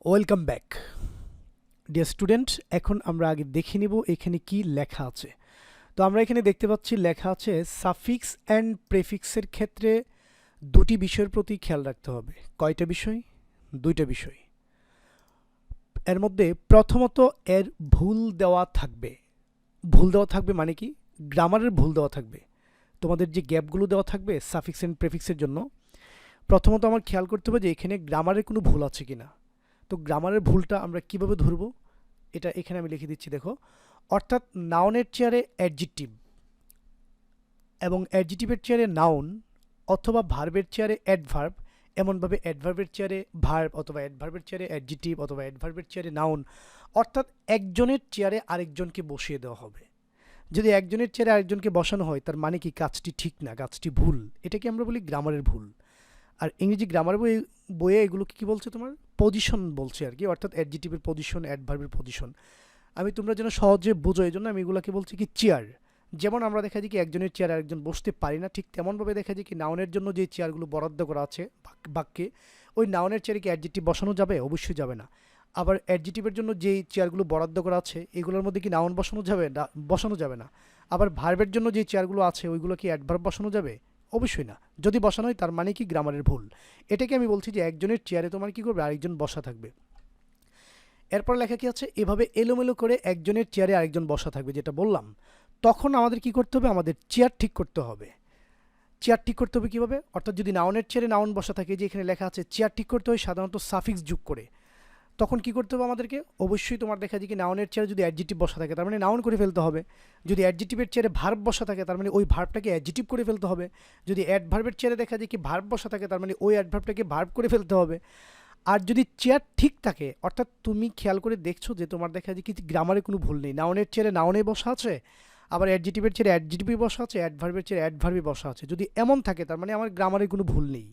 Welcome back dear student. এখন আমরা আগে দেখে নিব এখানে কি লেখা আছে। তো আমরা এখানে দেখতে পাচ্ছি লেখা আছে সাফিক্স অ্যান্ড প্রেফিক্সের ক্ষেত্রে দুটি বিষয়ের প্রতি খেয়াল রাখতে হবে। কয়টা বিষয়? দুইটা বিষয়। এর মধ্যে প্রথমত এর ভুল দেওয়া থাকবে। ভুল দেওয়া থাকবে মানে কি? গ্রামারের ভুল দেওয়া থাকবে। তোমাদের যে গ্যাপগুলো দেওয়া থাকবে সাফিক্স অ্যান্ড প্রেফিক্সের জন্য, প্রথমত আমার খেয়াল করতে হবে যে এখানে গ্রামারের কোনো ভুল আছে কিনা। তো গ্রামারের ভুলটা আমরা কিভাবে ধরবো, এটা এখানে আমি লিখে দিচ্ছি, দেখো। অর্থাৎ নাউনের চেয়ারে অ্যাডজেক্টিভ এবং অ্যাডজেক্টিভের চেয়ারে নাউন, অথবা ভার্বের চেয়ারে অ্যাডভার্ব, এমনভাবে অ্যাডভার্বের চেয়ারে ভার্ব, অথবা অ্যাডভার্বের চেয়ারে অ্যাডজেক্টিভ, অথবা অ্যাডভার্বের চেয়ারে নাউন। অর্থাৎ একজনের চেয়ারে আরেকজনকে বসিয়ে দেওয়া হবে। যদি একজনের চেয়ারে আরেকজনকে বসানো হয় তার মানে কি কাজটি ঠিক না, কাজটি ভুল। এটাকে আমরা বলি গ্রামারের ভুল। আর ইংরেজি গ্রামার বইয়ে এগুলোকে কি বলছে, তোমার পজিশন বলছে আর কি, অর্থাৎ অ্যাডজেক্টিভের পজিশন, অ্যাডভার্বের পজিশন। আমি তোমরা যেন সহজে বোঝো এই জন্য আমি এগুলোকে বলছি কি চেয়ার। যেমন আমরা দেখা যায় কি একজনের চেয়ারে আরেকজন বসতে পারি না, ঠিক তেমনভাবে দেখা যায় কি নাউনের জন্য যে চেয়ারগুলো বরাদ্দ করা আছে বাক্যে, ওই নাউনের চেয়ারে কি অ্যাডজেক্টিভ বসানো যাবে? অবশ্যই যাবে না। আবার অ্যাডজেক্টিভের জন্য যেই চেয়ারগুলো বরাদ্দ করা আছে এগুলোর মধ্যে কি নাউন বসানো যাবে না? বসানো যাবে না। আবার ভার্বের জন্য যে চেয়ারগুলো আছে ওইগুলো কি অ্যাডভার্ব বসানো যাবে? অবশ্যই না। যদি বসানো হয় তার মানে কি গ্রামারের ভুল। এটাকে আমি বলছি যে একজনের চেয়ারে তোমার কি করবে, আরেকজন বসা থাকবে। এরপর লেখা কি আছে, এভাবে এলোমেলো করে একজনের চেয়ারে আরেকজন বসা থাকবে, যেটা বললাম। তখন আমাদের কি করতে হবে, আমাদের চেয়ার ঠিক করতে হবে। চেয়ার ঠিক করতে হবে কীভাবে? অর্থাৎ যদি নাউনের চেয়ারে নাউন বসা থাকে, যে এখানে লেখা আছে চেয়ার ঠিক করতে হয় সাধারণত সাফিক্স যোগ করে, তখন কি করতে হবে আমাদেরকে? অবশ্যই তোমার দেখা যায় কি নাউনের চেয়ারে যদি অ্যাডজেক্টিভ বসা থাকে তার মানে নাউন করে ফেলতে হবে। যদি অ্যাডজেক্টিভের চেয়ারে ভার্ব বসা থাকে তার মানে ওই ভার্বটাকে অ্যাডজেক্টিভ করে ফেলতে হবে। যদি অ্যাডভার্বের চেয়ারে দেখা যায় কি ভার্ব বসা থাকে তার মানে ওই অ্যাডভার্বটাকে ভার্ব করে ফেলতে হবে। আর যদি চেয়ার ঠিক থাকে, অর্থাৎ তুমি খেয়াল করে দেখছো যে তোমার দেখা যায় কি গ্রামারে কোনো ভুল নেই, নাউনের চেয়ারে নাউনে বসা আছে, আবার অ্যাডজেক্টিভের চেয়ারে অ্যাডজেক্টিভই বসা আছে, অ্যাডভার্বের চেয়ারে অ্যাডভার্বই বসা আছে, যদি এমন থাকে তার মানে আমার গ্রামারে কোনো ভুল নেই।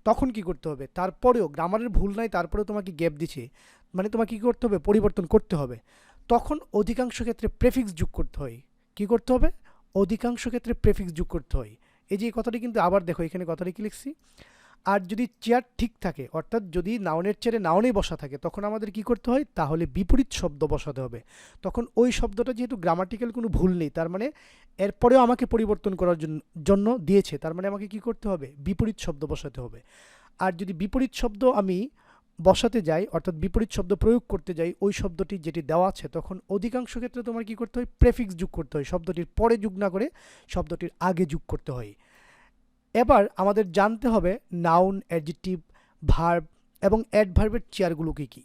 তখন কি করতে হবে? তারপরেও গ্রামারের ভুল নাই, তারপরেও তোমাকে গ্যাপ দিচ্ছে, মানে তোমাকে কী করতে হবে? পরিবর্তন করতে হবে। তখন অধিকাংশ ক্ষেত্রে প্রেফিক্স যোগ করতে হয়। কি করতে হবে? অধিকাংশ ক্ষেত্রে প্রেফিক্স যোগ করতে হয়। এই যে এই কথাটি কিন্তু আবার দেখো এখানে কথাটি কি লিখছি। আর যদি চেয়ার ঠিক থাকে, অর্থাৎ যদি নাউনের চেয়ারে নাউনেই বসা থাকে, তখন আমাদের কি করতে হয়? তাহলে বিপরীত শব্দ বসাতে হবে। তখন ওই শব্দটা যেহেতু গ্রামাটিক্যাল কোনো ভুল নেই, তার মানে এরপরেও আমাকে পরিবর্তন করার জন্য দিয়েছে, তার মানে আমাকে কি করতে হবে? বিপরীত শব্দ বসাতে হবে। আর যদি বিপরীত শব্দ আমি বসাতে যাই, অর্থাৎ বিপরীত শব্দ প্রয়োগ করতে যাই ওই শব্দটি যেটি দেওয়া আছে, তখন অধিকাংশ ক্ষেত্রে তোমার কি করতে হয়? প্রেফিক্স যোগ করতে হয়। শব্দটির পরে যোগ না করে শব্দটির আগে যোগ করতে হয়। এবার আমাদের জানতে হবে নাউন, অ্যাডজেক্টিভ, ভার্ব এবং অ্যাডভার্বের চেয়ারগুলো কী কী।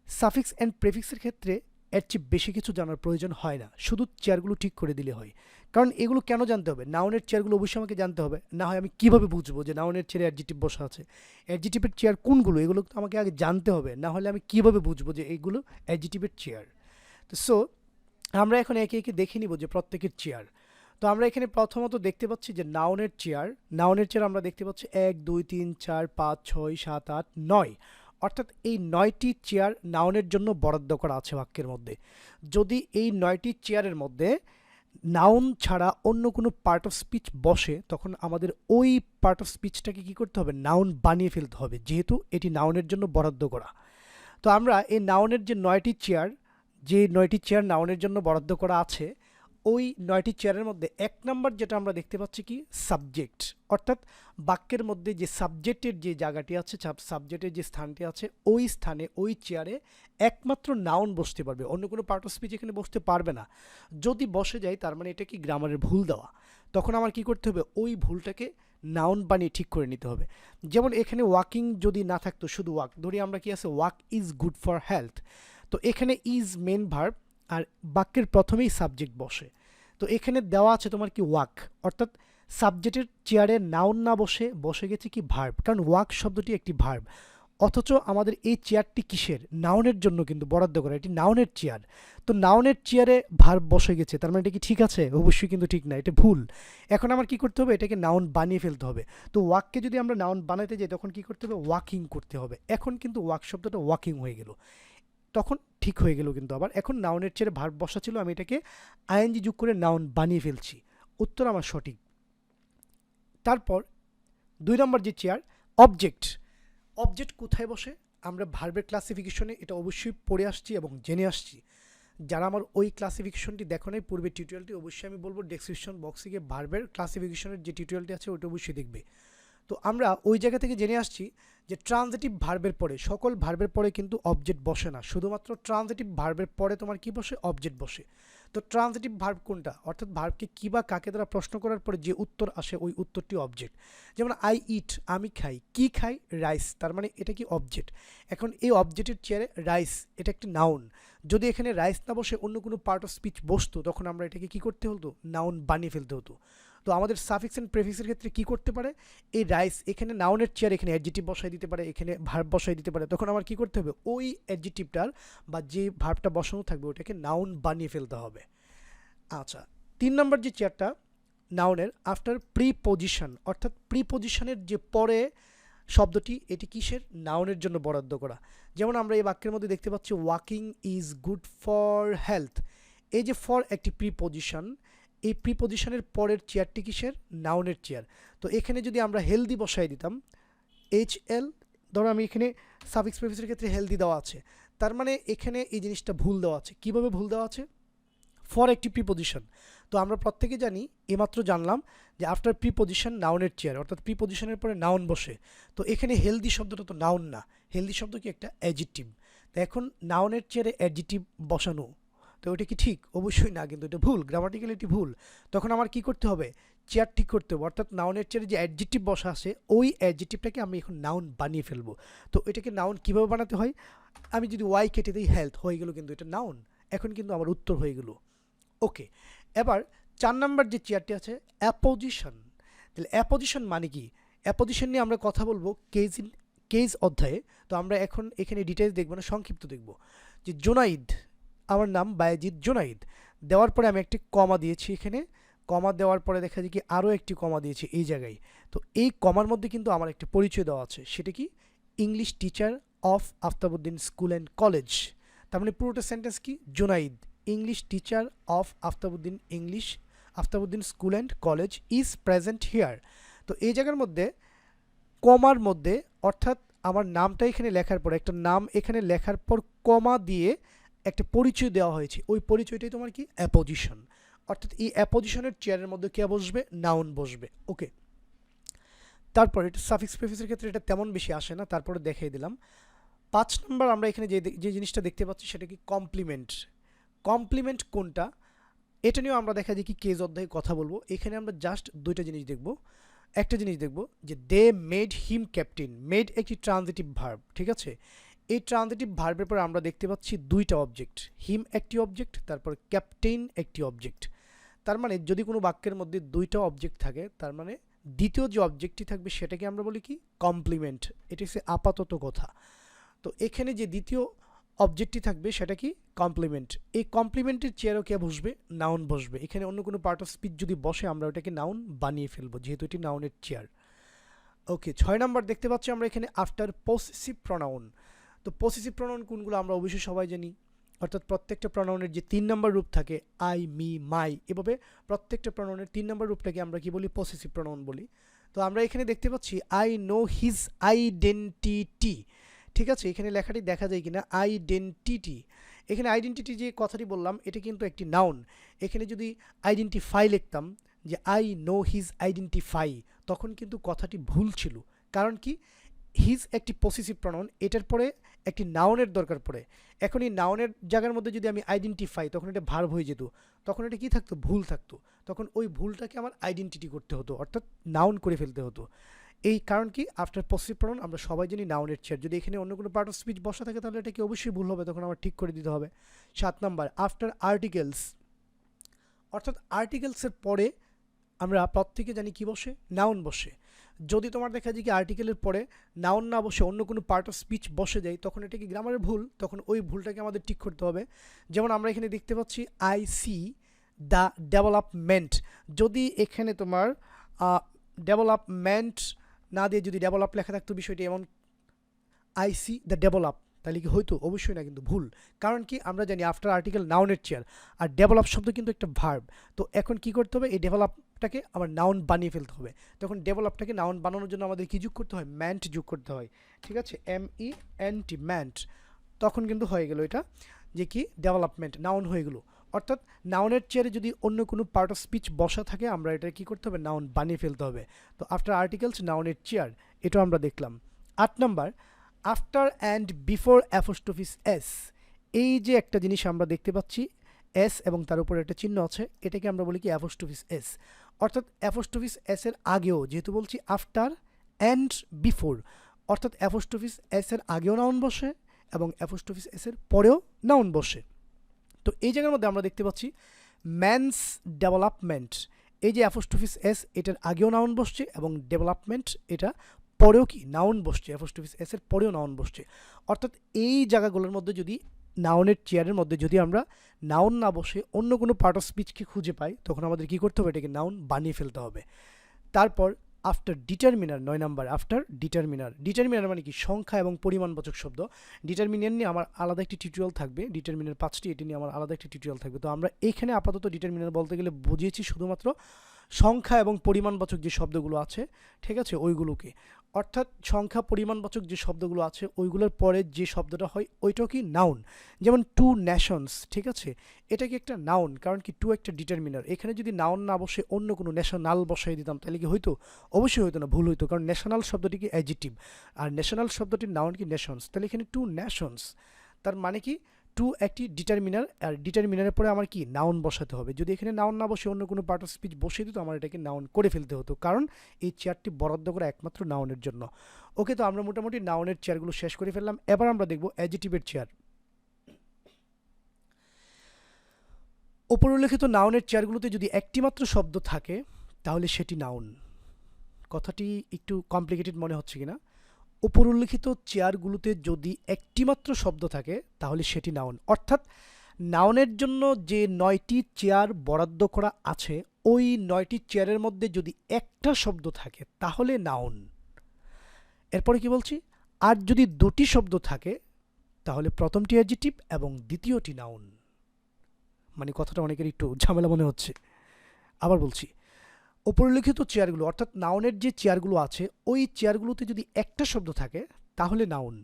সাফিক্স অ্যান্ড প্রেফিক্সের ক্ষেত্রে এর চেয়ে বেশি কিছু জানার প্রয়োজন হয় না, শুধু চেয়ারগুলো ঠিক করে দিলে হয়। কারণ এগুলো কেন জানতে হবে? নাউনের চেয়ারগুলো অবশ্যই আমাকে জানতে হবে, না হয় আমি কীভাবে বুঝবো যে নাউনের চেয়ারে অ্যাডজেক্টিভ বসা আছে? অ্যাডজেক্টিভের চেয়ার কোনগুলো এগুলো তো আমাকে আগে জানতে হবে, না হলে আমি কীভাবে বুঝবো যে এইগুলো অ্যাডজেক্টিভের চেয়ার। তো আমরা এখন একে একে দেখে নিব যে প্রত্যেকের চেয়ার। তো আমরা এখানে প্রথমত দেখতে পাচ্ছি যে নাউনের চেয়ার আমরা দেখতে পাচ্ছি 1 2 3 4 5 6 7 8 9, অর্থাৎ এই 9টি চেয়ার নাউনের জন্য বরাদ্দ করা আছে বাক্যের মধ্যে। যদি এই 9টি চেয়ারের মধ্যে নাউন ছাড়া অন্য কোনো পার্ট অফ স্পিচ বসে, তখন আমাদের ওই পার্ট অফ স্পিচটাকে কী করতে হবে? নাউন বানিয়ে ফেলতে হবে, যেহেতু এটি নাউনের জন্য বরাদ্দ করা। তো আমরা এই নাউনের যে 9টি চেয়ার নাউনের জন্য বরাদ্দ করা আছে, ওই 9টি চেয়ারের মধ্যে 1 নাম্বার যেটা আমরা দেখতে পাচ্ছি কি সাবজেক্ট, অর্থাৎ বাক্যের মধ্যে যে সাবজেক্টের যে জায়গাটি আছে, সাবজেক্টের যে স্থানটি আছে, ওই স্থানে ওই চেয়ারে একমাত্র নাউন বসতে পারবে, অন্য কোনো পার্ট অফ স্পিচ এখানে বসতে পারবে না। যদি বসে যায় তার মানে এটা কি গ্রামারের ভুল দেওয়া। তখন আমার কি করতে হবে? ওই ভুলটাকে নাউন বানিয়ে ঠিক করে নিতে হবে। যেমন এখানে ওয়াকিং যদি না থাকতো, শুধু ওয়াক, ধরি আমরা কি আছে walk is good for health, তো এখানে ইজ মেন ভার্ব আর বাক্যের প্রথমেই সাবজেক্ট বসে। তো এখানে দেওয়া আছে তোমার কি ওয়াক, অর্থাৎ সাবজেক্টের চেয়ারে নাউন না বসে গেছে কি ভার্ব, কারণ ওয়াক শব্দটি একটি ভার্ব। অথচ আমাদের এই চেয়ারটি কিসের? নাউনের জন্য কিন্তু বরাদ্দ করা, এটি নাউনের চেয়ার। তো নাউনের চেয়ারে ভার্ব বসে গেছে, তার মানে এটা কি ঠিক আছে? অবশ্যই কিন্তু ঠিক না, এটা ভুল। এখন আমার কি করতে হবে? এটাকে নাউন বানিয়ে ফেলতে হবে। তো ওয়াককে যদি আমরা নাউন বানাতে যাই তখন কি করতে হবে? ওয়াকিং করতে হবে। এখন কিন্তু ওয়াক শব্দটা ওয়াকিং হয়ে গেল, তখন ঠিক হয়ে গেল। কিন্তু আবার এখন নাউনের চেয়ারে ভার্ব বসা ছিল, আমি এটাকে আইএনজি যোগ করে নাউন বানিয়ে ফেলছি। উত্তর আমার সঠিক। তারপর 2 নম্বর যে চেয়ার, অবজেক্ট কোথায় বসে? আমরা ভার্বের ক্লাসিফিকেশনে এটা অবশ্যই পড়ে আসছি এবং জেনে আসছি। যারা আমার ওই ক্লাসিফিকেশনটি দেখো নাই পূর্বের টিউটোরিয়ালটি, অবশ্যই আমি বলবো ডেসক্রিপশন বক্সে গিয়ে ভার্বের ক্লাসিফিকেশনের যে টিউটোরিয়ালটি আছে ওটা অবশ্যই দেখবে। তো আমরা ওই জায়গা থেকে জেনে আসছি যে ট্রানজিটিভ ভার্বের পরে, সকল ভার্বের পরে কিন্তু অবজেক্ট বসে না, শুধুমাত্র ট্রানজিটিভ ভার্বের পরে তোমার কি বসে? অবজেক্ট বসে। তো ট্রানজিটিভ ভার্ব কোনটা? অর্থাৎ ভার্বকে কী বা কাকে দ্বারা প্রশ্ন করার পরে যে উত্তর আসে ওই উত্তরটি অবজেক্ট। যেমন আই ইট, আমি খাই, কি খাই? রাইস, তার মানে এটা কি? অবজেক্ট। এখন এই অবজেক্টের চেয়ারে রাইস, এটা একটি নাউন। যদি এখানে রাইস না বসে অন্য কোনো পার্ট অফ স্পিচ বসতো, তখন আমরা এটাকে কী করতে হতো? নাউন বানিয়ে ফেলতে হতো। তো আমাদের সাফিক্স অ্যান্ড প্রেফিক্সের ক্ষেত্রে কী করতে পারে? এই রাইস এখানে নাউনের চেয়ার, এখানে অ্যাডজেক্টিভ বসাই দিতে পারে, এখানে ভার্ব বসাই দিতে পারে। তখন আমার কী করতে হবে? ওই অ্যাডজেক্টিভটার বা যে ভার্বটা বসানো থাকবে ওটাকে নাউন বানিয়ে ফেলতে হবে। আচ্ছা, 3 নম্বর যে চেয়ারটা নাউনের আফটার প্রিপজিশন, অর্থাৎ প্রিপজিশনের যে পরে শব্দটি, এটি কিসের? নাউনের জন্য বরাদ্দ করা। যেমন আমরা এই বাক্যের মধ্যে দেখতে পাচ্ছি walking is good for health. এই যে ফর একটি প্রিপজিশন, এই প্রিপজিশনের পরের চেয়ারটি কিসের? নাউনের চেয়ার। তো এখানে যদি আমরা হেলদি বসাই দিতাম, এইচ এল, ধরো আমি এখানে সাফিক্স প্রেফিক্সের ক্ষেত্রে হেলদি দেওয়া আছে, তার মানে এখানে এই জিনিসটা ভুল দেওয়া আছে। কিভাবে ভুল দেওয়া আছে? ফর একটি প্রিপজিশন। তো আমরা প্রত্যেকে জানি, এইমাত্র জানলাম যে আফটার প্রিপজিশন নাউনের চেয়ার, অর্থাৎ প্রিপজিশনের পরে নাউন বসে। তো এখানে হেলদি শব্দটা তো নাউন না, হেলদি শব্দ কি? একটা অ্যাডজেক্টিভ। তো এখন নাউনের চেয়ারে অ্যাডজেক্টিভ বসানো, তো ওটা কি ঠিক? অবশ্যই না, কিন্তু এটা ভুল, গ্রামাটিক্যালি এটি ভুল। তখন আমার কি করতে হবে? চেয়ার ঠিক করতে হবে, অর্থাৎ নাউনের চেয়ারে যে অ্যাডজেক্টিভ বসা আছে ওই অ্যাডজেক্টিভটাকে আমি এখন নাউন বানিয়ে ফেলবো। তো এটাকে নাউন কীভাবে বানাতে হয়? আমি যদি ওয়াই কেটে দিই হেলথ হয়ে গেল, কিন্তু এটা নাউন। এখন কিন্তু আমার উত্তর হয়ে গেল। ওকে, এবার 4 নাম্বার যে চেয়ারটি আছে অ্যাপোজিশন। তাহলে অ্যাপোজিশন মানে কি? অ্যাপোজিশন নিয়ে আমরা কথা বলবো কেজ অধ্যায়ে। তো আমরা এখন এখানে ডিটেলস দেখবো না, সংক্ষিপ্ত দেখব। যে জোনাইদ, আমার নাম বায়েজিদ জোনাইদ, দেওয়ার পরে আমি একটি কমা দিয়েছি এখানে, কমা দেওয়ার পরে দেখা যায় কি আরও একটি কমা দিয়েছি এই জায়গায়। তো এই কমার মধ্যে কিন্তু আমার একটা পরিচয় দেওয়া আছে, সেটা কি? English teacher of Aftabuddin school and college. তার মানে পুরোটা সেন্টেন্স কি? Junaid English teacher of Aftabuddin school and college is present here. তো এই জায়গার মধ্যে কমার মধ্যে, অর্থাৎ আমার নামটা এখানে লেখার পর, একটা নাম এখানে লেখার পর কমা দিয়ে একটা পরিচয় দেওয়া হয়েছে, ওই পরিচয়টাই তোমার কি? অ্যাপোজিশন। অর্থাৎ এই অ্যাপোজিশনের চেয়ারের মধ্যে কে বসবে? নাউন বসবে। ওকে, তারপর এটা সাফিক্স প্রেফিক্সের ক্ষেত্রে এটা তেমন বেশি আসে না, তারপরে দেখাই দিলাম। 5 নম্বর আমরা এখানে যে জিনিসটা দেখতে পাচ্ছি সেটা কি? কমপ্লিমেন্ট। কমপ্লিমেন্ট কোনটা? এটা নিয়েও আমরা দেখা যায় কি কেজ অধ্যায়ে কথা বলবো। এখানে আমরা জাস্ট দুইটা জিনিস দেখব। একটা জিনিস দেখব যে they made him captain. Made একটি ট্রানজিটিভ ভার্ব, ঠিক আছে? এই ট্রানজিটিভ ভার্বের পর আমরা দেখতে পাচ্ছি দুইটা অবজেক্ট, হিম একটি অবজেক্ট, তারপর ক্যাপ্টেন একটি অবজেক্ট। তার মানে যদি কোনো বাক্যের মধ্যে দুইটা অবজেক্ট থাকে, তার মানে দ্বিতীয় যে অবজেক্টটি থাকবে সেটাকে আমরা বলি কি? কমপ্লিমেন্ট। এটি হচ্ছে আপাতত কথা। তো এখানে যে দ্বিতীয় অবজেক্টটি থাকবে সেটা কি? কমপ্লিমেন্ট। এই কমপ্লিমেন্টের চেয়ারও কে বসবে? নাউন বসবে। এখানে অন্য কোনো পার্ট অফ স্পিচ যদি বসে আমরা ওটাকে নাউন বানিয়ে ফেলবো, যেহেতু এটি নাউনের চেয়ার। ওকে, 6 নাম্বার দেখতে পাচ্ছি আমরা এখানে আফটার পসেসিভ প্রনাউন। তো পসেসিভ প্রনাউন কোনগুলো? আমরা অবশ্যই সবাই জানি, অর্থাৎ প্রত্যেকটা প্রনাউনের যে 3 নম্বর রূপ থাকে, আই, মি, মাই, এভাবে প্রত্যেকটা প্রনাউনের 3 নম্বর রূপটাকে আমরা কি বলি? পসেসিভ প্রনাউন বলি। তো আমরা এখানে দেখতে পাচ্ছি আই নো হিজ আইডেন্টিটি, ঠিক আছে? এখানে লেখাটি দেখা যায় কিনা? আইডেন্টিটি। এখানে আইডেন্টিটি যে কথাটি বললাম এটা কিন্তু একটি নাউন। এখানে যদি আইডেন্টিফাই লিখতাম যে আই নো হিজ আইডেন্টিফাই, তখন কিন্তু কথাটি ভুল ছিল। কারণ কি? হিজ একটি পসেসিভ প্রনাউন, এটার পরে একটি নাউনের দরকার পড়ে। এখন এই নাউনের জায়গার মধ্যে যদি আমি আইডেন্টিফাই, তখন এটা ভার্ব হয়ে যেত, তখন এটা কি থাকতো? ভুল থাকতো। তখন ওই ভুলটাকে আমার আইডেন্টিটি করতে হতো, অর্থাৎ নাউন করে ফেলতে হতো। এই কারণ কি? আফটার পসেসিভ প্রনাউন আমরা সবাই জানি নাউনের চেয়ার। যদি এখানে অন্য কোনো পার্ট অফ স্পিচ বসা থাকে তাহলে এটাকে অবশ্যই ভুল হবে, তখন আমার ঠিক করে দিতে হবে। 7 নাম্বার আফটার আর্টিকেলস, অর্থাৎ আর্টিকেলসের পরে আমরা প্রত্যেকে জানি কি বসে? নাউন বসে। যদি তোমার দেখা যায় কি আর্টিকেলের পরে নাউন না বসে অন্য কোনো পার্ট অফ স্পিচ বসে যায়, তখন এটা কি গ্রামারের ভুল, তখন ওই ভুলটাকে আমাদের ঠিক করতে হবে। যেমন আমরা এখানে দেখতে পাচ্ছি আই সি দ্য ডেভেলপমেন্ট। যদি এখানে তোমার ডেভেলপমেন্ট না দিয়ে যদি ডেভেলপ লেখা থাকতো বিষয়টি, এমন আই সি দ্য ডেভেলপ, তাহলে কি হয়তো? অবশ্যই না, কিন্তু ভুল। কারণ কি, আমরা জানি আফটার আর্টিকেল নাউনের চেয়ার, আর ডেভেলপ শব্দ কিন্তু একটা ভার্ব। তো এখন কি করতে হবে, এই ডেভেলপটাকে আমার নাউন বানিয়ে ফেলতে হবে। তখন ডেভেলপটাকে নাউন বানানোর জন্য আমাদের কি যোগ করতে হয়, ম্যান্ট যোগ করতে হয়। ঠিক আছে, MENT, ম্যান্ট। তখন কিন্তু হয়ে গেল এটা যে কি, ডেভেলপমেন্ট, নাউন হয়ে গেল। অর্থাৎ নাউনের চেয়ারে যদি অন্য কোনো পার্ট অফ স্পিচ বসা থাকে, আমরা এটা কি করতে হবে, নাউন বানিয়ে ফেলতে হবে। তো আফটার আর্টিকেলস নাউনের চেয়ার, এটাও আমরা দেখলাম। 8 number, after and before apostrophes S. এই যে একটা জিনিস আমরা দেখতে পাচ্ছি, এস এবং তার উপরে একটা চিহ্ন আছে, এটাকে আমরা বলি কি অ্যাপোস্ট্রোফিস এস। অর্থাৎ অ্যাপোস্ট্রোফিস এস এর আগেও, যেহেতু বলছি আফটার অ্যান্ড বিফোর, অর্থাৎ অ্যাপোস্ট্রোফিস এস এর আগেও নাউন বসে এবং অ্যাপোস্ট্রোফিস এস এর পরেও নাউন বসে। তো এই জায়গার মধ্যে আমরা দেখতে পাচ্ছি ম্যানস ডেভেলপমেন্ট, এই যে অ্যাপোস্ট্রোফিস এস, এটার আগেও নাউন বসছে এবং ডেভেলপমেন্ট এটা পরেও কি নাউন বসছে, অ্যাপোস্ট্রোফিস এস এর পরেও নাউন বসছে। অর্থাৎ এই জায়গাগুলোর মধ্যে যদি নাউনের চেয়ারের মধ্যে যদি আমরা নাউন না বসে অন্য কোনো পার্ট অফ স্পিচকে খুঁজে পাই, তখন আমাদের কি করতে হবে, এটাকে নাউন বানিয়ে ফেলতে হবে। তারপর after determiner, 9 number, after determiner. Determiner মানে কি, সংখ্যা এবং পরিমাণবাচক শব্দ। ডিটারমিনার নিয়ে আমার আলাদা একটি টিউটোরিয়াল থাকবে, ডিটারমিনার 5টি, এটি নিয়ে আমার আলাদা একটি টিউটোরিয়াল থাকবে। তো আমরা এখানে আপাতত ডিটারমিনার বলতে গেলে বুঝিয়েছি শুধুমাত্র সংখ্যা এবং পরিমাণবাচক যে শব্দগুলো আছে, ঠিক আছে, ওইগুলোকে। অর্থাৎ সংখ্যা পরিমাণবাচক যে শব্দগুলো আছে ওইগুলোর পরে যে শব্দটা হয় ওইটাও কি নাউন। যেমন টু নেশনস, ঠিক আছে, এটা কি একটা নাউন, কারণ কি টু একটা ডিটারমিনার। এখানে যদি নাউন না বসে অন্য কোনো ন্যাশনাল বসাই দিতাম, তাহলে কি হয়তো? অবশ্যই হয়তো না, ভুল হইতো, কারণ ন্যাশনাল শব্দটি কি অ্যাডজেক্টিভ, আর ন্যাশনাল শব্দটির নাউন কি নেশনস। তাহলে এখানে টু নেশনস, তার মানে কি টু একটি ডিটারমিনার, আর ডিটারমিনারের পরে আমার কি নাউন বসাতে হবে। যদি এখানে নাউন না বসে অন্য কোনো পার্ট অফ স্পিচ বসিয়ে দিত, আমার এটাকে নাউন করে ফেলতে হতো, কারণ এই চেয়ারটি বরাদ্দ করা একমাত্র নাউনের জন্য। ওকে, তো আমরা মোটামুটি নাউনের চেয়ারগুলো শেষ করে ফেললাম। এবার আমরা দেখব অ্যাডজেক্টিভের চেয়ার। ওপরে উল্লেখিত নাউনের চেয়ারগুলোতে যদি একটি মাত্র শব্দ থাকে তাহলে সেটি নাউন। কথাটি একটু কমপ্লিকেটেড মনে হচ্ছে কিনা? উপর উল্লেখিত চেয়ারগুলোতে যদি একটিমাত্র শব্দ থাকে তাহলে সেটি নাউন। অর্থাৎ নাউনের জন্য যে 9টি চেয়ার বরাদ্দ করা আছে, ওই 9টি চেয়ারের মধ্যে যদি একটা শব্দ থাকে তাহলে নাউন। এরপরে কি বলছি, আর যদি দুটি শব্দ থাকে তাহলে প্রথমটি অ্যাডজেক্টিভ এবং দ্বিতীয়টি নাউন। মানে কথাটা অনেকের একটু ঝামেলা মনে হচ্ছে। আবার বলছি, উপরিল্লিখিত চেয়ারগুলো অর্থাৎ নাউনের যে চেয়ারগুলো আছে, ওই চেয়ারগুলোতে যদি একটা শব্দ থাকে তাহলে নাউন।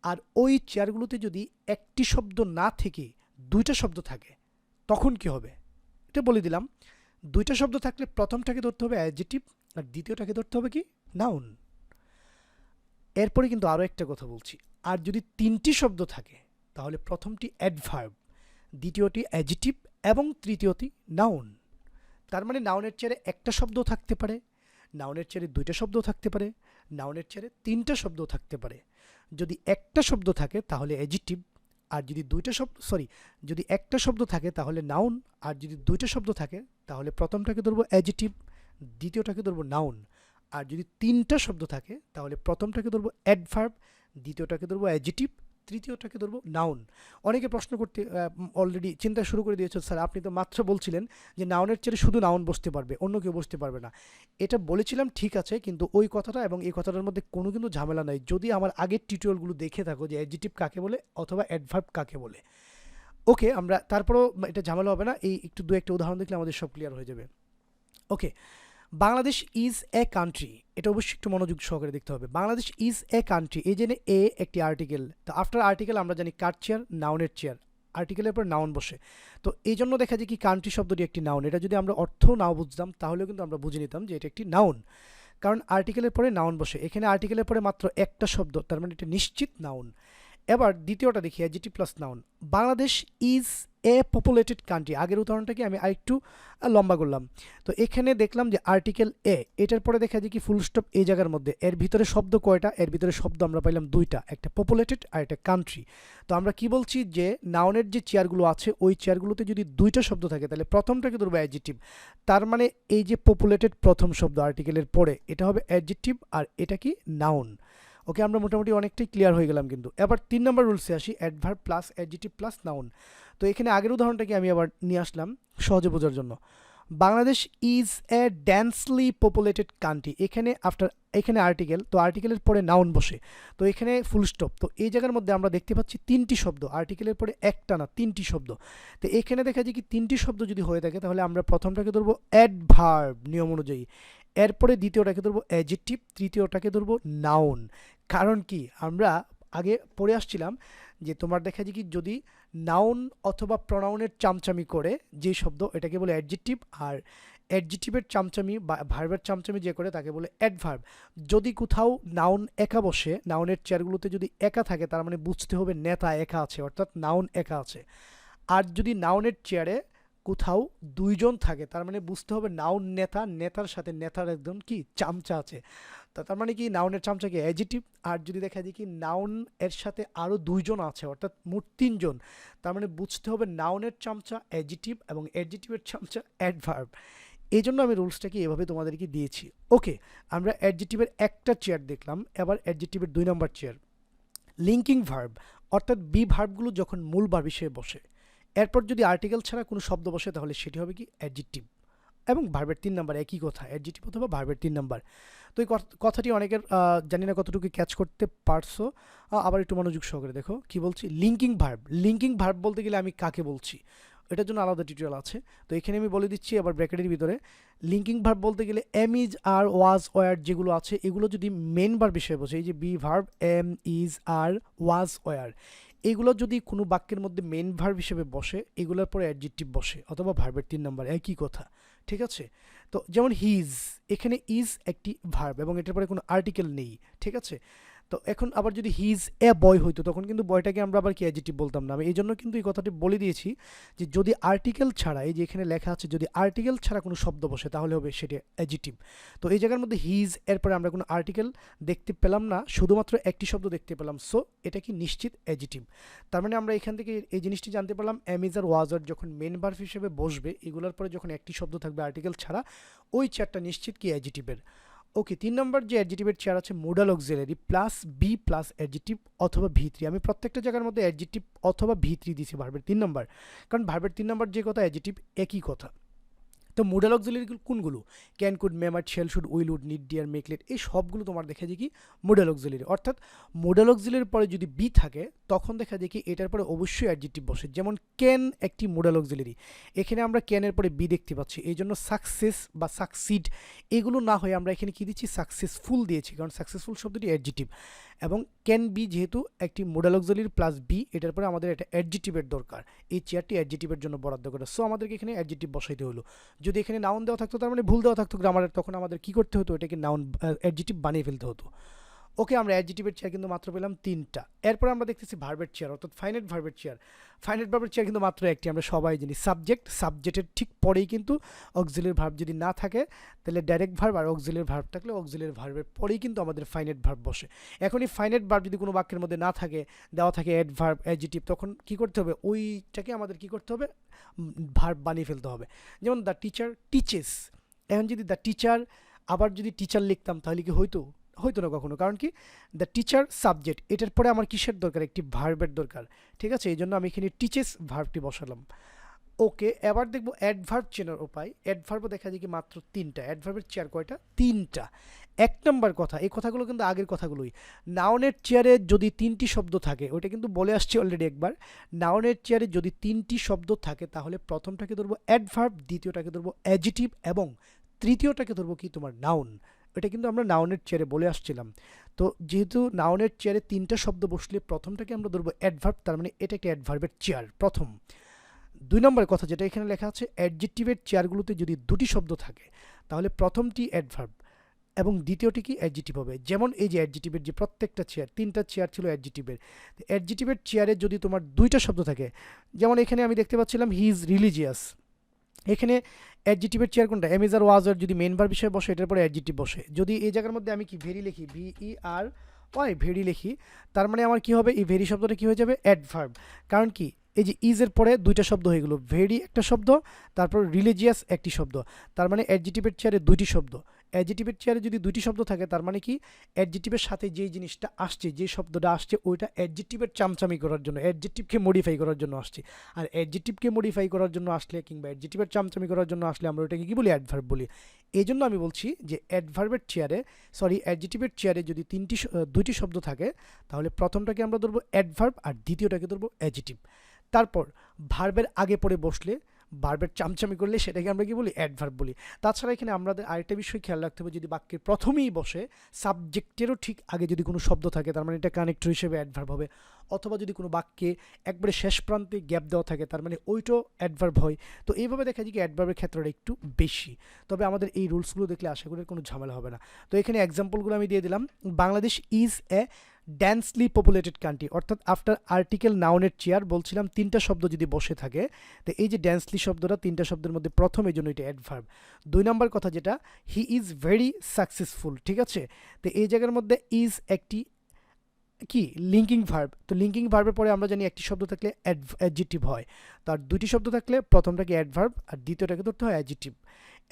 আর ওই চেয়ারগুলোতে যদি একটি শব্দ না থেকে দুইটা শব্দ থাকে, তখন কি হবে এটা বলে দিলাম। দুইটা শব্দ থাকলে প্রথমটাকে ধরতে হবে অ্যাডজেক্টিভ, আর দ্বিতীয়টাকে ধরতে হবে কি নাউন। এরপরে কিন্তু আরও একটা কথা বলছি, আর যদি তিনটি শব্দ থাকে তাহলে প্রথমটি অ্যাডভার্ব, দ্বিতীয়টি অ্যাডজেক্টিভ এবং তৃতীয়টি নাউন। তার মানে নাউনের চেয়ারে একটা শব্দ থাকতে পারে, নাউনের চেয়ারে দুইটা শব্দ থাকতে পারে, নাউনের চেয়ারে তিনটা শব্দ থাকতে পারে। যদি একটা শব্দ থাকে তাহলে অ্যাডজেক্টিভ, আর যদি যদি একটা শব্দ থাকে তাহলে নাউন, আর যদি দুইটা শব্দ থাকে তাহলে প্রথমটাকে ধরবো অ্যাডজেক্টিভ, দ্বিতীয়টাকে ধরবো নাউন। আর যদি তিনটা শব্দ থাকে তাহলে প্রথমটাকে ধরবো অ্যাডভার্ব, দ্বিতীয়টাকে ধরবো অ্যাডজেক্টিভ, তৃতীয়টাকে ধরবো নাউন। অনেকে প্রশ্ন করতে অলরেডি চিন্তা শুরু করে দিয়েছে, স্যার আপনি তো মাত্র বলছিলেন যে নাউনের চেয়ে শুধু নাউন বসতে পারবে, অন্য কেউ বসতে পারবে না। এটা বলেছিলাম ঠিক আছে, কিন্তু ওই কথাটা এবং এই কথাটার মধ্যে কোনো কিন্তু ঝামেলা নাই, যদি আমার আগের টিউটোরিয়ালগুলো দেখে থাকো যে অ্যাডজেক্টিভ কাকে বলে অথবা অ্যাডভার্ব কাকে বলে। ওকে, আমরা তারপরেও এটা ঝামেলা হবে না, এই একটু দু একটা উদাহরণ দেখলে আমাদের সব ক্লিয়ার হয়ে যাবে। ওকে, বাংলাদেশ ইজ এ কান্ট্রি, এটা অবশ্যই একটু মনোযোগ সহকারে দেখতে হবে। বাংলাদেশ ইজ এ কান্ট্রি, এই জন্য এ একটি আর্টিকেল। তো আফটার আর্টিকেল আমরা জানি কার চেয়ার, নাউনের চেয়ার, আর্টিকেলের পর নাউন বসে। তো এই জন্য দেখা যায় কি কান্ট্রি শব্দটি একটি নাউন। এটা যদি আমরা অর্থ নাও বুঝতাম তাহলেও কিন্তু আমরা বুঝে নিতাম যে এটা একটি নাউন, কারণ আর্টিকেলের পরে নাউন বসে। এখানে আর্টিকেলের পরে মাত্র একটা শব্দ, তার মানে এটা নিশ্চিত নাউন। এবার দ্বিতীয়টা দেখি, adjective plus noun. Bangladesh is a populated country, আগের উদাহরণটাকে আমি আরেকটু লম্বা করলাম। তো এখানে দেখলাম যে আর্টিকেল এ, এটার পরে দেখা যায় কি ফুল স্টপ এই জায়গার মধ্যে। এর ভিতরে শব্দ কয়টা? এর ভিতরে শব্দ আমরা পাইলাম দুইটা, একটা পপুলেটেড আর একটা কান্ট্রি। তো আমরা কি বলছি যে নাউনের যে চেয়ারগুলো আছে ওই চেয়ারগুলোতে যদি দুইটা শব্দ থাকে তাহলে প্রথমটাকে ধরবো অ্যাডজেক্টিভ। তার মানে এই যে পপুলেটেড প্রথম শব্দ আর্টিকেলের পরে, এটা হবে অ্যাডজেক্টিভ আর এটা কি নাউন। ওকে, আমরা মোটামুটি অনেকটাই ক্লিয়ার হয়ে গেলাম কিন্তু। এবার 3 নম্বর রুলসে আসি, adverb plus adjective plus noun. তো এখানে আগের উদাহরণটাকে আমি আবার নিয়ে আসলাম সহজে বোঝার জন্য। Bangladesh is a densely populated country, এখানে আর্টিকেল, তো আর্টিকেলের পরে নাউন বসে, তো এখানে ফুল স্টপ। তো এই জায়গার মধ্যে আমরা দেখতে পাচ্ছি তিনটি শব্দ, আর্টিকেলের পরে একটা না তিনটি শব্দ। তো এখানে দেখা যায় কি তিনটি শব্দ যদি হয়ে থাকে তাহলে আমরা প্রথমটাকে ধরবো অ্যাডভার্ব নিয়ম অনুযায়ী, এরপরে দ্বিতীয়টাকে ধরবো অ্যাডজেক্টিভ, তৃতীয়টাকে ধরবো নাউন। কারণ কি আমরা আগে পড়ে আসছিলাম যে তোমার দেখা যায় কি যদি নাউন অথবা প্রনাউনের চামচামি করে যে শব্দ এটাকে বলে অ্যাডজেক্টিভ, আর অ্যাডজেক্টিভের চামচামি বা ভার্বের চামচামি যে করে তাকে বলে অ্যাডভার্ব। যদি কোথাও নাউন একা বসে, নাউনের চেয়ারগুলোতে যদি একা থাকে তার মানে বুঝতে হবে নেতা একা আছে, অর্থাৎ নাউন একা আছে। আর যদি নাউনের চেয়ারে কোথাও দুইজন থাকে তার মানে বুঝতে হবে নাউন নেতা, নেতার সাথে নেতার একজন কি চামচা আছে। তো তার মানে কি নাউনের চামচা কি অ্যাডজেক্টিভ, আর যদি দেখা যায় কি নাউন এর সাথে আরও দুইজন আছে অর্থাৎ মোট তিনজন, তার মানে বুঝতে হবে নাউনের চামচা অ্যাডজেক্টিভ এবং অ্যাডজেক্টিভের চামচা অ্যাডভার্ব। এই জন্য আমি রুলসটাকে এভাবে তোমাদেরকে দিয়েছি। ওকে, আমরা অ্যাডজেক্টিভের একটা চেয়ার দেখলাম, এবার অ্যাডজেক্টিভের 2 নম্বর চেয়ার লিঙ্কিং ভার্ব, অর্থাৎ বি ভার্বগুলো যখন মূল ভার্ব হিসেবে বসে, এরপর যদি আর্টিকেল ছাড়া কোনো শব্দ বসে তাহলে সেটি হবে কি অ্যাডজেক্টিভ। এবং ভার্বের 3 নাম্বার একই কথা, অ্যাডজেক্টিভ অথবা ভার্বের 3 নাম্বার। তো এই কথাটি অনেকের জানি না কতটুকু ক্যাচ করতে পারছো, আবার একটু মনোযোগ সহকারে দেখো কি বলছি। লিঙ্কিং ভার্ব, লিঙ্কিং ভার্ব বলতে গেলে আমি কাকে বলছি এটার জন্য আলাদা টিউটোরিয়াল আছে, তো এখানে আমি বলে দিচ্ছি আবার ব্র্যাকেটের ভিতরে। লিঙ্কিং ভার্ব বলতে গেলে am is are was were যেগুলো আছে এগুলো যদি মেন ভার্ব হিসেবে বসে, এই যে be verb am is are was were, এগুলো যদি কোনো বাক্যের মধ্যে মেন ভার্ব হিসেবে বসে এগুলোর পরে অ্যাডজেক্টিভ বসে অথবা ভার্বের 3 নাম্বার একই কথা, ঠিক আছে। তো যেমন হিজ, এখানে ইজ একটি ভার্ব এবং এটার পরে কোনো আর্টিকেল নেই, ঠিক আছে। তো এখন আবার যদি হিজ এ বয় হইতো তখন কিন্তু বয়টাকে আমরা আবার কি অ্যাডজেক্টিভ বলতাম না। আমি এই জন্য কিন্তু এই কথাটি বলে দিয়েছি যে যদি আর্টিকেল ছাড়া, এই যে এখানে লেখা আছে যদি আর্টিকেল ছাড়া কোনো শব্দ বসে তাহলে হবে সেটি অ্যাডজেক্টিভ। তো এই জায়গার মধ্যে হিজ এরপরে আমরা কোনো আর্টিকেল দেখতে পেলাম না, শুধুমাত্র একটি শব্দ দেখতে পেলাম, সো এটা কি নিশ্চিত অ্যাডজেক্টিভ। তার মানে আমরা এখান থেকে এই জিনিসটি জানতে পারলাম অ্যামিজার ওয়াজার যখন মেন ভার্ব হিসেবে বসবে এগুলোর পরে যখন একটি শব্দ থাকবে আর্টিকেল ছাড়া ওই চেয়ারটা নিশ্চিত কি অ্যাডজেক্টিভের। ওকে, 3 নম্বর যে অ্যাডজেক্টিভের চেয়ার আছে modal auxiliary plus be plus adjective অথবা ভি3। আমি প্রত্যেকটা জায়গার মধ্যে অ্যাডজেক্টিভ অথবা ভি3 দিয়েছি ভার্বের 3 নম্বর, কারণ ভার্বের 3 নম্বর যে কথা অ্যাডজেক্টিভ একই কথা। তো মোডাল অক্সিলারি কোনগুলো? Can, could, may, might, shall, should, will, would, need, dare, মেকলেট, এই সবগুলো তোমার দেখা যায় কি মোডাল অক্সিলারি। অর্থাৎ মোডাল অক্সিলারির পরে যদি বি থাকে তখন দেখা যায় কি এটার পরে অবশ্যই অ্যাডজেক্টিভ বসে। যেমন ক্যান একটি মোডাল অক্সিলারি, এখানে আমরা ক্যানের পরে বি দেখতে পাচ্ছি, এই জন্য সাকসেস বা সাকসিড এগুলো না হয়ে আমরা এখানে কি দিচ্ছি সাকসেসফুল দিয়েছি, কারণ সাকসেসফুল শব্দটি অ্যাডজেক্টিভ। এবং ক্যান বি যেহেতু একটি মোডাল অক্সিলারি প্লাস বি, এটার পরে আমাদের একটা অ্যাডজেক্টিভের দরকার, এই চেয়ারটি অ্যাডজেক্টিভের জন্য বরাদ্দ করে, সো আমাদেরকে এখানে অ্যাডজেক্টিভ বসাইতে হলো। যদি এখানে নাউন দেওয়া থাকতো তার মানে ভুল দেওয়া থাকতো গ্রামারের, তখন আমাদের কি করতে হতো এটাকে নাউন অ্যাডজেক্টিভ বানিয়ে ফেলতে হতো। ওকে, আমরা অ্যাডজেক্টিভের চেয়ার কিন্তু মাত্র পেলাম 3টা। এরপর আমরা দেখতেছি ভার্বের চেয়ার অর্থাৎ ফাইনাইট ভার্বের চেয়ার। ফাইনাইট ভার্বের চেয়ার কিন্তু মাত্র একটি, আমরা সবাই জানি সাবজেক্ট, সাবজেক্টের ঠিক পরেই কিন্তু অক্সিলারি ভার্ব যদি না থাকে তাহলে ডাইরেক্ট ভার্ব, আর অক্সিলারি ভার্ব থাকলে অক্সিলারি ভার্বের পরেই কিন্তু আমাদের ফাইনাইট ভার্ব বসে। এখন এই ফাইনাইট ভার্ব যদি কোনো বাক্যের মধ্যে না থাকে, দেওয়া থাকে অ্যাডভার্ব অ্যাডজেক্টিভ, তখন কি করতে হবে ওইটাকে আমাদের কি করতে হবে ভার্ব বানিয়ে ফেলতে হবে। যেমন দ্য টিচার টিচেস, এখন যদি দ্য টিচার আবার যদি টিচার লিখতাম তাহলে কি হয়তো না কখনো, কারণ কি দ্য টিচার সাবজেক্ট, এটার পরে আমার কিসের দরকার একটি ভার্বের দরকার, ঠিক আছে। এই জন্য আমি এখানে টিচেস ভার্বটি বসালাম। ওকে, এবার দেখবো অ্যাডভার্ব চেনার উপায়। অ্যাডভার্বও দেখা যায় কি মাত্র 3টা, অ্যাডভার্বের চেয়ার কয়টা 3টা। 1 নম্বর কথা, এই কথাগুলো কিন্তু আগের কথাগুলোই, নাউনের চেয়ারে যদি 3টি শব্দ থাকে, ওইটা কিন্তু বলে আসছি অলরেডি একবার, নাউনের চেয়ারে যদি 3টি শব্দ থাকে তাহলে প্রথমটাকে ধরবো অ্যাডভার্ব, দ্বিতীয়টাকে ধরবো অ্যাডজেক্টিভ এবং তৃতীয়টাকে ধরবো কি তোমার নাউন। এটা কিন্তু আমরা নাউনের চেয়ারে বলে আসছিলাম। তো যেহেতু নাউনের চেয়ারে 3টা শব্দ বসলে প্রথমটাকে আমরা ধরবো অ্যাডভার্ব, তার মানে এটা একটা অ্যাডভার্বের চেয়ার প্রথম। 2 নম্বর কথা যেটা এখানে লেখা আছে, অ্যাডজেক্টিভের চেয়ারগুলোতে যদি 2টি শব্দ থাকে তাহলে প্রথমটি অ্যাডভার্ব এবং দ্বিতীয়টি কি অ্যাডজেক্টিভ হবে। যেমন এই যে অ্যাডজেক্টিভের যে প্রত্যেকটা চেয়ার, 3টা চেয়ার ছিল অ্যাডজেক্টিভের, অ্যাডজেক্টিভের চেয়ারে যদি তোমার 2টা শব্দ থাকে, যেমন এখানে আমি দেখতে পাচ্ছিলাম হি ইজ রিলিজিয়াস, এখানে অ্যাডজেক্টিভের চেয়ার কোনটা এমিজার ওয়াজার, যদি মেন ভার্ব হিসেবে বসে এটার পরে অ্যাডজেক্টিভ বসে। যদি এই জায়গার মধ্যে আমি কি ভেরি লিখি VER ওয়াই ভেরি লিখি, তার মানে আমার কি হবে এই ভেরি শব্দটা কি হয়ে যাবে অ্যাডভার্ব। কারণ কি এই যে ইজের পরে 2টা শব্দ হয়ে গেল, ভেরি একটা শব্দ, তারপর রিলিজিয়াস একটি শব্দ, তার মানে অ্যাডজেক্টিভের চেয়ারে 2টি শব্দ, অ্যাডজেটিভের চেয়ারে যদি দুইটি শব্দ থাকে তার মানে কি অ্যাডজেটিভের সাথে যেই জিনিসটা আসছে, যে শব্দটা আসছে ওইটা অ্যাডজেটিভের চামচামি করার জন্য, অ্যাডজেটিভকে মডিফাই করার জন্য আসছে। আর অ্যাডজেটিভকে মডিফাই করার জন্য আসলে কিংবা অ্যাডজেটিভের চামচামি করার জন্য আসলে আমরা ওইটাকে কী বলি, অ্যাডভার্ব বলি। এই জন্য আমি বলছি যে অ্যাডজেটিভের চেয়ারে যদি দুইটি শব্দ থাকে তাহলে প্রথমটাকে আমরা ধরবো অ্যাডভার্ব আর দ্বিতীয়টাকে ধরবো অ্যাডজেটিভ। তারপর ভার্বের আগে পড়ে বসলে, ভার্বের চামচামি করলে সেটাকে আমরা কি বলি, অ্যাডভার্ব বলি। তাছাড়া এখানে আমাদের আরেকটা বিষয় খেয়াল রাখতে হবে, যদি বাক্যের প্রথমেই বসে সাবজেক্টেরও ঠিক আগে যদি কোনো শব্দ থাকে তার মানে এটা কানেক্টর হিসেবে অ্যাডভার্ব হবে, অথবা যদি কোনো বাক্যে একবারে শেষ প্রান্তে গ্যাপ দেওয়া থাকে তার মানে ওইটাও অ্যাডভার্ব হয়। তো এইভাবে দেখা যায় কি অ্যাডভার্বের ক্ষেত্রটা একটু বেশি। তবে আমাদের এই রুলসগুলো দেখলে আশা করি কোনো ঝামেলা হবে না। তো এখানে এক্সাম্পলগুলো আমি দিয়ে দিলাম। Bangladesh is a densely populated country, অর্থাৎ আফটার আর্টিকেল নাউনের চেয়ার বলছিলাম তিনটা শব্দ যদি বসে থাকে, তো এই যে ডেন্সলি শব্দটা তিনটা শব্দের মধ্যে প্রথম, এই জন্য এটা অ্যাডভার্ব। 2 নম্বর কথা যেটা, হি ইজ ভেরি সাকসেসফুল, ঠিক আছে। তো এই জায়গার মধ্যে ইজ একটি কি লিঙ্কিং ভার্ব, তো লিঙ্কিং ভার্বের পরে আমরা জানি একটি শব্দ থাকলে অ্যাডজেক্টিভ হয়, তার দুটি শব্দ থাকলে প্রথমটাকে অ্যাডভার্ব আর দ্বিতীয়টাকে ধরতে হয় অ্যাডজেক্টিভ।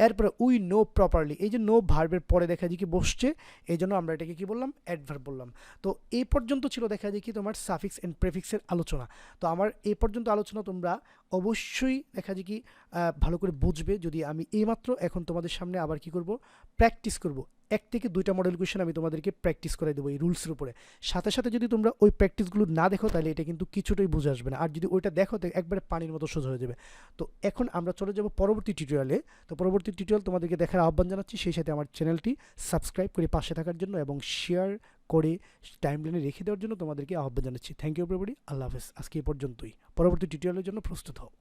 এরপরে উই নো প্রপারলি, এই যে নো ভার্বের পরে দেখা যায় কি বসছে, এই জন্য আমরা এটাকে কি বললাম, অ্যাডভার্ব বললাম। তো এই পর্যন্ত ছিল দেখা যায় কি তোমার সাফিক্স অ্যান্ড প্রেফিক্সের আলোচনা। তো আমার এই পর্যন্ত আলোচনা তোমরা অবশ্যই দেখা যায় কি ভালো করে বুঝবে যদি আমি এইমাত্র এখন তোমাদের সামনে আবার কি করব, প্র্যাকটিস করব। 1 থেকে 2টা মডেল কোয়েশ্চেন আমি তোমাদেরকে প্র্যাকটিস করে দেবো এই রুলসের উপরে। সাথে সাথে যদি তোমরা ওই প্র্যাকটিসগুলো না দেখো তাহলে এটা কিন্তু কিছুটাই বুঝে আসবে না, আর যদি ওইটা দেখো তো একবারে পানির মতো সোজা হয়ে যাবে। তো এখন আমরা চলে যাব পরবর্তী টিউটোরিয়ালে। তো পরবর্তী টিউটোরিয়াল তোমাদেরকে দেখার আহ্বান জানাচ্ছি, সেই সাথে আমার চ্যানেলটি সাবস্ক্রাইব করে পাশে থাকার জন্য এবং শেয়ার করে টাইমলাইনে রেখে দেওয়ার জন্য তোমাদেরকে আহ্বান জানাচ্ছি। থ্যাংক ইউ এভরিবডি, আল্লাহ হাফেজ। আজকে এই পর্যন্তই, পরবর্তী টিউটোরিয়ালের জন্য প্রস্তুত হও।